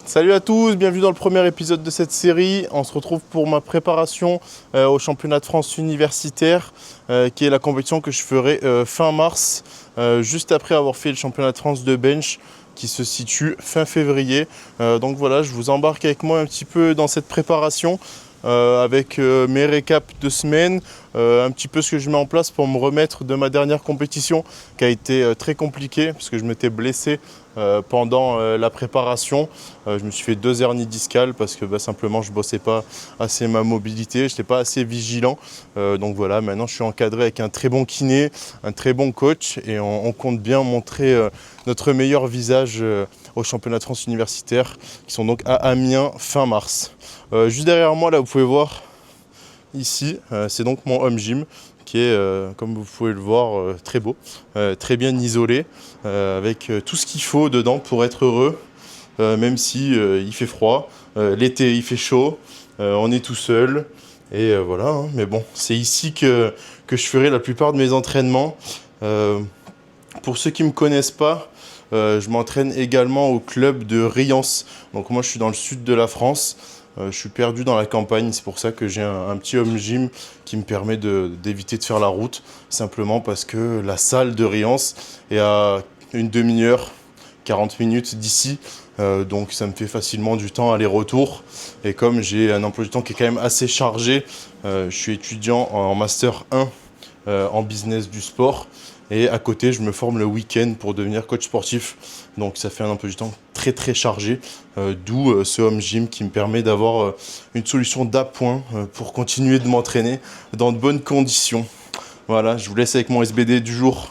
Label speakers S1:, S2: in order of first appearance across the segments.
S1: Salut à tous, bienvenue dans le premier épisode de cette série. On se retrouve pour ma préparation au championnat de France universitaire, qui est la compétition que je ferai fin mars, juste après avoir fait le championnat de France de bench, qui se situe fin février. Donc voilà, je vous embarque avec moi un petit peu dans cette préparation, avec mes récaps de semaine, un petit peu ce que je mets en place pour me remettre de ma dernière compétition, qui a été très compliquée, parce que je m'étais blessé pendant la préparation. Je me suis fait 2 hernies discales parce que simplement je bossais pas assez ma mobilité, je n'étais pas assez vigilant. Donc voilà, maintenant je suis encadré avec un très bon kiné, un très bon coach et on compte bien montrer notre meilleur visage au championnat de France universitaire qui sont donc à Amiens fin mars. Juste derrière moi là vous pouvez voir ici, c'est donc mon home gym qui est, comme vous pouvez le voir, très beau, très bien isolé, avec tout ce qu'il faut dedans pour être heureux, même si il fait froid, l'été il fait chaud, on est tout seul, et voilà, hein. Mais bon, c'est ici que je ferai la plupart de mes entraînements. Pour ceux qui ne me connaissent pas, je m'entraîne également au club de Riance. Donc moi je suis dans le sud de la France. Je suis perdu dans la campagne, c'est pour ça que j'ai un petit home gym qui me permet d'éviter de faire la route, simplement parce que la salle de Riance est à une demi-heure, 40 minutes d'ici, donc ça me fait facilement du temps aller-retour. Et comme j'ai un emploi du temps qui est quand même assez chargé, je suis étudiant en Master 1 en business du sport. Et à côté, je me forme le week-end pour devenir coach sportif. Donc ça fait un emploi du temps très très chargé, d'où ce home gym qui me permet d'avoir une solution d'appoint pour continuer de m'entraîner dans de bonnes conditions. Voilà, je vous laisse avec mon SBD du jour.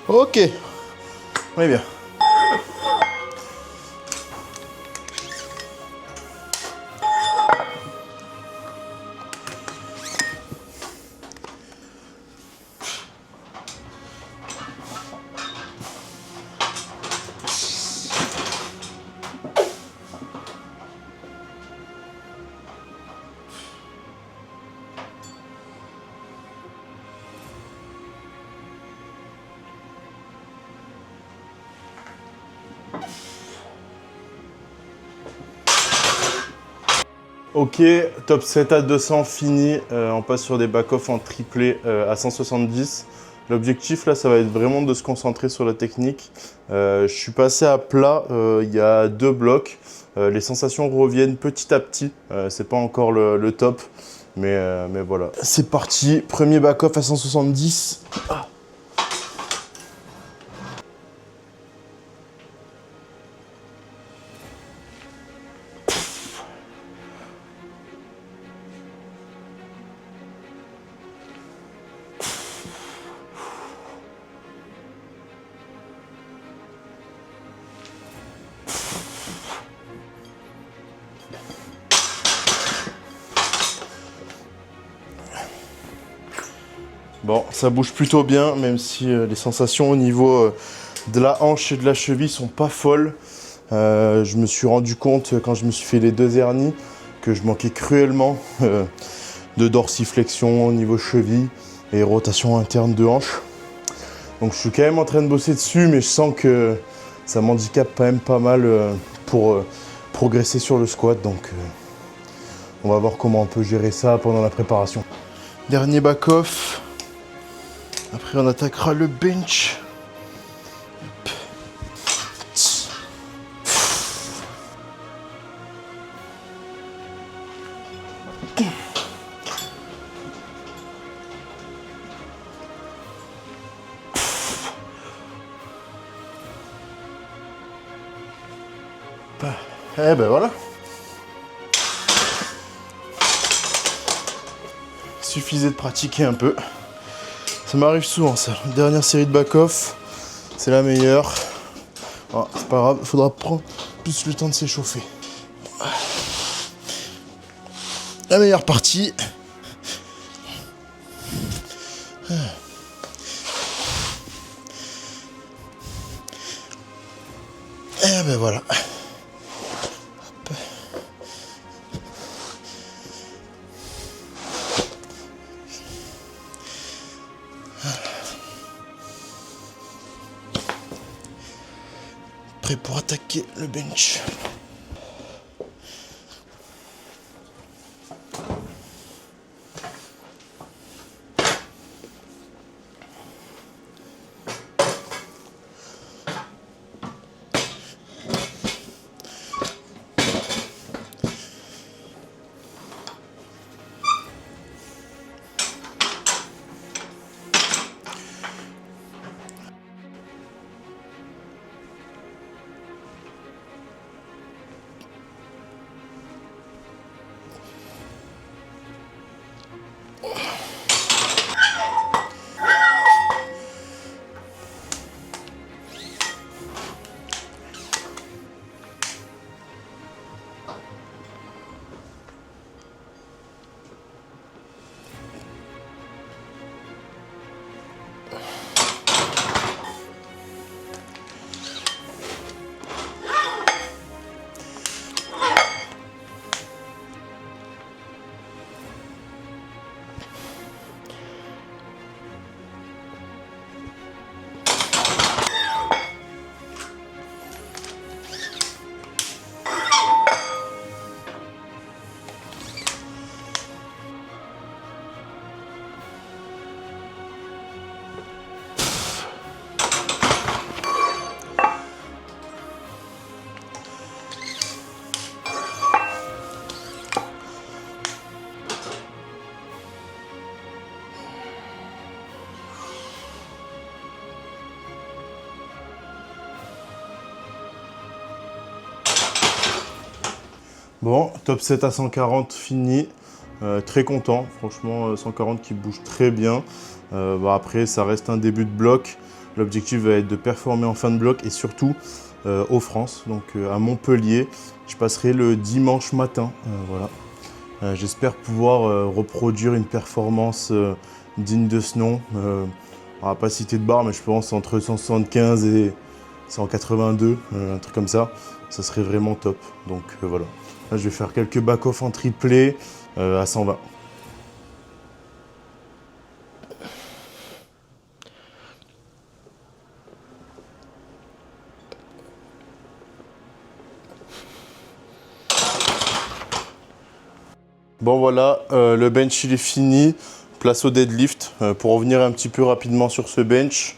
S1: Ok, on est bien. Ok, top 7 à 200 fini, on passe sur des back-off en triplé à 170. L'objectif là, ça va être vraiment de se concentrer sur la technique. Je suis passé à plat il y a 2 blocs. Les sensations reviennent petit à petit, c'est pas encore le top, mais voilà. C'est parti, premier back-off à 170. Ah. Bon, ça bouge plutôt bien, même si les sensations au niveau de la hanche et de la cheville sont pas folles. Je me suis rendu compte quand je me suis fait les 2 hernies que je manquais cruellement de dorsiflexion au niveau cheville et rotation interne de hanche. Donc je suis quand même en train de bosser dessus, mais je sens que ça m'handicape quand même pas mal pour progresser sur le squat. Donc on va voir comment on peut gérer ça pendant la préparation. Dernier back-off. Après on attaquera le bench. Eh ben voilà. Suffisait de pratiquer un peu. Ça m'arrive souvent ça. Dernière série de back-off, c'est la meilleure. Oh, c'est pas grave, il faudra prendre plus le temps de s'échauffer. La meilleure partie. Et ben voilà. Prêt pour attaquer le bench. Bon, top 7 à 140 fini. Très content, franchement 140 qui bouge très bien. Après ça reste un début de bloc. L'objectif va être de performer en fin de bloc et surtout aux France, donc à Montpellier. Je passerai le dimanche matin. Voilà. J'espère pouvoir reproduire une performance digne de ce nom. On va pas citer de barre, mais je pense entre 175 et 182, un truc comme ça. Ça serait vraiment top. Donc voilà. Là, je vais faire quelques back-off en triplé à 120. Bon voilà, le bench il est fini. Place au deadlift. Pour revenir un petit peu rapidement sur ce bench,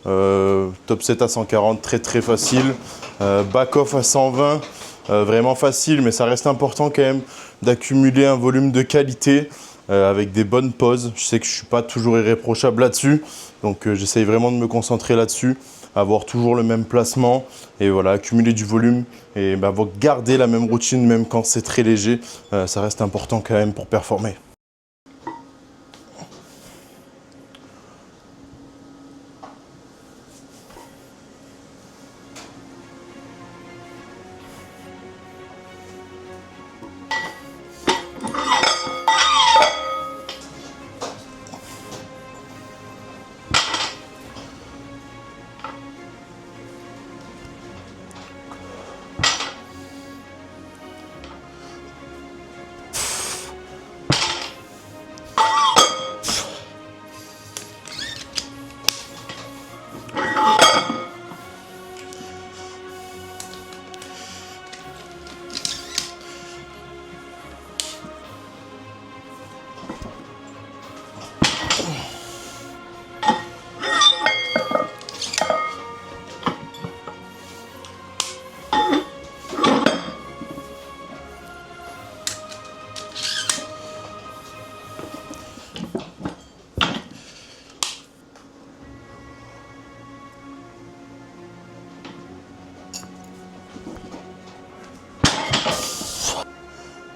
S1: top 7 à 140, très très facile. Back-off à 120. Vraiment facile, mais ça reste important quand même d'accumuler un volume de qualité avec des bonnes pauses. Je sais que je ne suis pas toujours irréprochable là-dessus, donc j'essaye vraiment de me concentrer là-dessus, avoir toujours le même placement et voilà, accumuler du volume et garder la même routine même quand c'est très léger. Ça reste important quand même pour performer.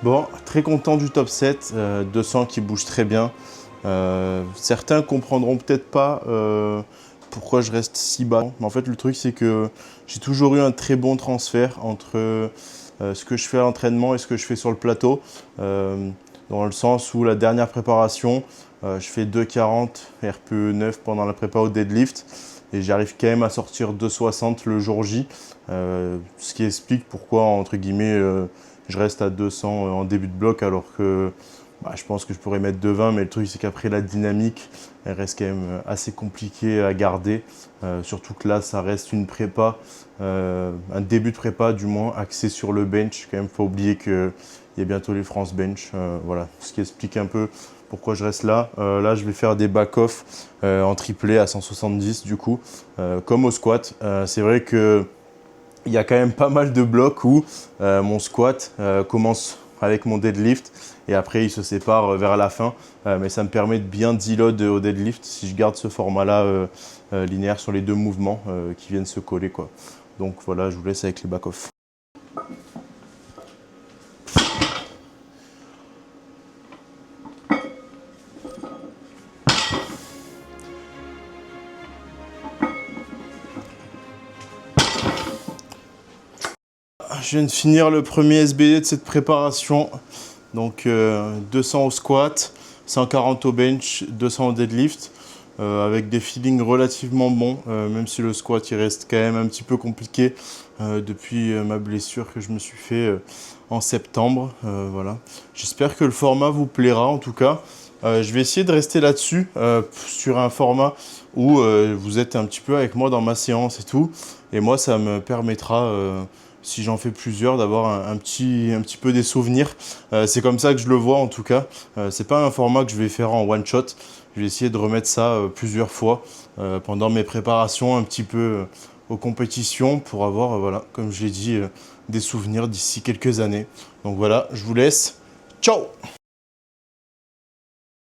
S1: Bon, très content du top 7, 200 qui bouge très bien. Certains comprendront peut-être pas pourquoi je reste si bas. Mais en fait, le truc, c'est que j'ai toujours eu un très bon transfert entre ce que je fais à l'entraînement et ce que je fais sur le plateau. Dans le sens où la dernière préparation, je fais 2,40 RPE 9 pendant la prépa au deadlift. Et j'arrive quand même à sortir 2,60 le jour J. Ce qui explique pourquoi, entre guillemets, je reste à 200 en début de bloc alors que je pense que je pourrais mettre 2,20, mais le truc c'est qu'après la dynamique, elle reste quand même assez compliquée à garder. Surtout que là, ça reste une prépa, un début de prépa du moins, axé sur le bench. Quand même, faut oublier qu'il y a bientôt les France Bench. Voilà, ce qui explique un peu pourquoi je reste là. Là, je vais faire des back-off en triplé à 170 du coup, comme au squat. C'est vrai que il y a quand même pas mal de blocs où mon squat commence avec mon deadlift et après il se sépare vers la fin. Mais ça me permet de bien deload au deadlift si je garde ce format-là linéaire sur les deux mouvements qui viennent se coller, quoi. Donc voilà, je vous laisse avec les back-off. Je viens de finir le premier SBD de cette préparation. Donc 200 au squat, 140 au bench, 200 au deadlift, avec des feelings relativement bons, même si le squat il reste quand même un petit peu compliqué depuis ma blessure que je me suis fait en septembre. Voilà. J'espère que le format vous plaira en tout cas. Je vais essayer de rester là-dessus, sur un format où vous êtes un petit peu avec moi dans ma séance et tout. Et moi, ça me permettra, si j'en fais plusieurs, d'avoir un petit peu des souvenirs. C'est comme ça que je le vois en tout cas. C'est pas un format que je vais faire en one shot. Je vais essayer de remettre ça plusieurs fois pendant mes préparations un petit peu aux compétitions pour avoir, voilà, comme je l'ai dit, des souvenirs d'ici quelques années. Donc voilà, je vous laisse. Ciao!